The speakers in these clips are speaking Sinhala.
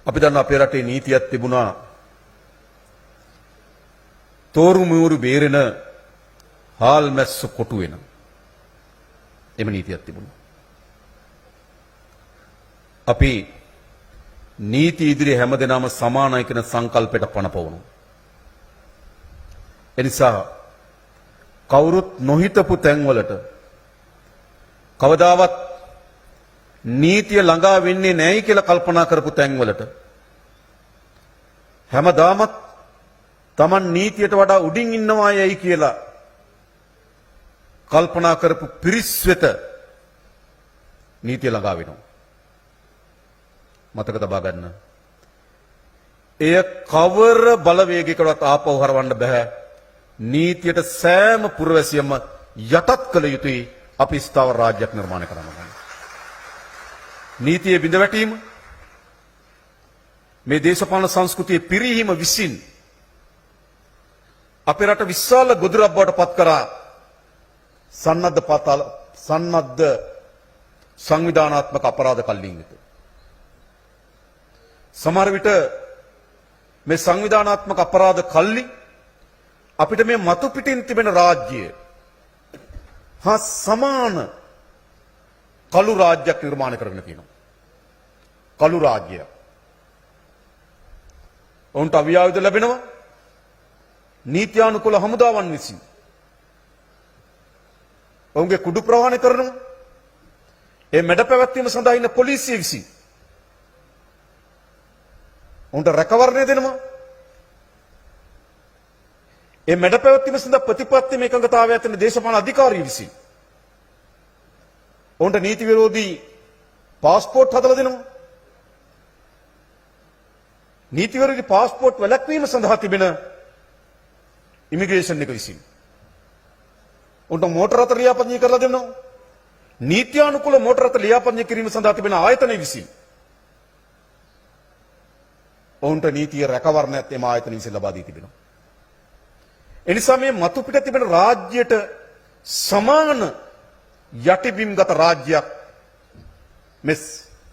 අපි දන්න අපේ රටේ නීතියක් තිබුණා තෝරු මූරු බේරෙන හාල් මැස්ස කොටු වෙන. එම නීතියක් තිබුණා. අපි නීති ඉදිරියේ හැමදෙනාම සමානයි කියන සංකල්පයට පනපවනවා. එනිසා කවුරුත් නොහිතපු තැන්වලට කවදාවත් නීතිය ළඟා වෙන්නේ නැයි කියලා කල්පනා කරපු තැන්වලට හැමදාමත් Taman නීතියට වඩා උඩින් ඉන්නවා යයි කියලා කල්පනා කරපු පිරිස් වෙත නීතිය ළඟා වෙනවා. මතක තබා ගන්න. එය කවර බලවේගයකටවත් ආපහු හරවන්න බෑ. නීතියට සෑම පුරවැසියම යටත් කළ යුතුයි අපි ස්ථාවර රාජ්‍යයක් නිර්මාණය කරන්න. නීතියේ බිඳවැටීම මේ දේශපාලන සංස්කෘතියේ පිරිහීම විසින් අපේ රට විශාල ගොදුරක් බවට පත් කරා සන්නද්ධ සංවිධානාත්මක අපරාධ කල්ලින් විත. සමහර විට මේ සංවිධානාත්මක අපරාධ කල්ලි අපිට මේ මතු පිටින් තිබෙන රාජ්‍ය හා සමාන කළු රාජ්‍යයක් නිර්මාණය කරගෙන තියෙනවා. කළු රාජ්‍ය. ඔවුන්ට අවියායුධ ලැබෙනවා නීත්‍යානුකූල හමුදාවන් විසින්. ඔවුන්ගේ කුඩු ප්‍රහාණය කරනවා. ඒ මැඩ පැවැත්වීම සඳහා ඉන්න පොලිසිය විසින්. ඔවුන්ට රැකවරණය දෙනවා. ඒ මැඩ පැවැත්වීම සඳහා ප්‍රතිපත්තිම එකඟතාවය ඇතින දේශපාලන අධිකාරිය විසින්. ඔවුන්ට නීති විරෝධී පාස්පෝර්ට් හදලා දෙනවා. නීති විරෝධී පාස්පෝර්ට් වැළැක්වීම සඳහා තිබෙන ඉමිග්‍රේෂන් එක විසින්. උන්ට මෝටර රථ ලියාපදිංචි කරලා දෙනවා. නීත්‍යානුකූල මෝටර රථ ලියාපදිංචි කිරීම සඳහා තිබෙන ආයතන විසින්. ඔවුන්ට නීතිය රැකවරණයත් එම ආයතන විසින් ලබා දී තිබෙනවා. එනිසා මේ මතු පිට තිබෙන රාජ්‍යයට සමාන යටිබිම්ගත රාජ්‍යයක් මේ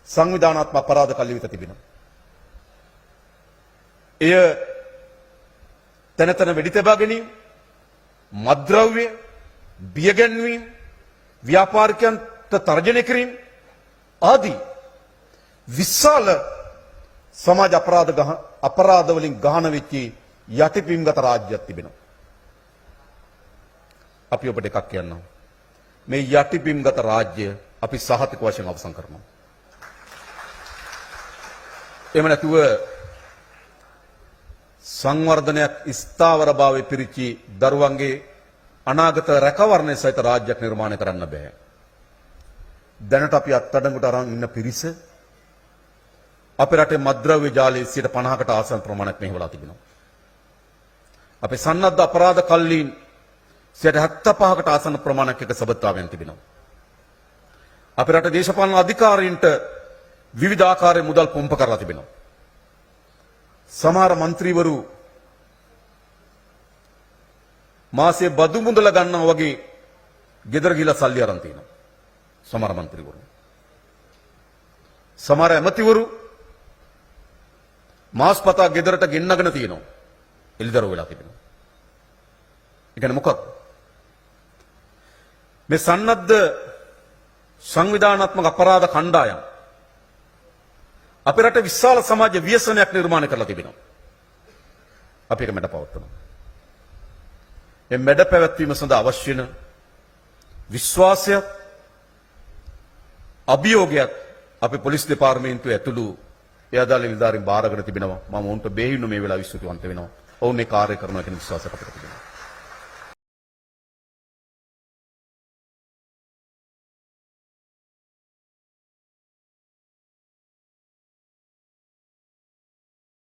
සංවිධානාත්මක අපරාධ කල්ලි වෙත තිබෙනවා. එය තැන තැන වෙඩි තබා ගැනීම, මත්ද්‍රව්‍ය, බියගැන්වීම, ව්‍යාපාරිකයන්ට තර්ජනය කිරීම ආදී විශාල සමාජ අපරාධ වලින් ගහන වෙච්ච යටිබිම්ගත රාජ්‍යයක් තිබෙනවා. අපි ඔබට එකක් කියන්නම්. මේ යටිබිම්ගත රාජ්‍ය අපි සහතික වශයෙන් අවසන් කරනවා. එහෙම නැතුව සංවර්ධනයක් ස්ථාවරභාවයේ පිරිචි දරුවන්ගේ අනාගත රැකවරණය සහිත රාජ්‍යයක් නිර්මාණය කරන්න බෑ. දැනට අපි අත්අඩංගුවට අරන් ඉන්න පිරිස අපේ රටේ මත්ද්‍රව්‍ය ජාලයේ 50%කට ආසන්න ප්‍රමාණයක් මෙහෙवला තිබෙනවා. අපේ සන්නද්ධ අපරාධ කල්ලීන් 75%කට ආසන්න ප්‍රමාණයක් එක සබත්තාවෙන් තිබෙනවා. අපේ රටේ දේශපාලන අධිකාරීන්ට විවිධ ආකාරයේ මුදල් පොම්ප කරලා තිබෙනවා. සමහර മന്ത്രിවරු මාසේ බදු මුදල ගන්නවා වගේ ගෙදර ගිහලා සල්ලි අරන් තිනවා. සමහර മന്ത്രിවරු. සමහර ඇමතිවරු මාස්පතා ගෙදරට ගෙන්නගෙන තිනවා. එළිදරව් වෙලා තිබෙනවා. ඒ කියන්නේ මොකක්ද? මේ සන්නද්ධ සංවිධානාත්මක අපරාධ කණ්ඩායම් අපේ රටේ විශාල සමාජ ව්‍යසනයක් නිර්මාණය කරලා තිබෙනවා. අපි ඒක මැඩ පවත්වනවා. මේ මැඩ පැවැත්වීම සඳහා අවශ්‍ය වෙන විශ්වාසය අභියෝගයක් අපේ පොලිස් දෙපාර්තමේන්තුව ඇතුළු එයාදාල නිලධාරීන් බාරගෙන තිබෙනවා. මම ඔවුන්ට බෙහෙවින්ම මේ වෙලාව විශ්වාසවන්ත වෙනවා. ඔවුන් මේ කාර්ය කරනවා කියන විශ්වාසයක් අපිට තිබෙනවා.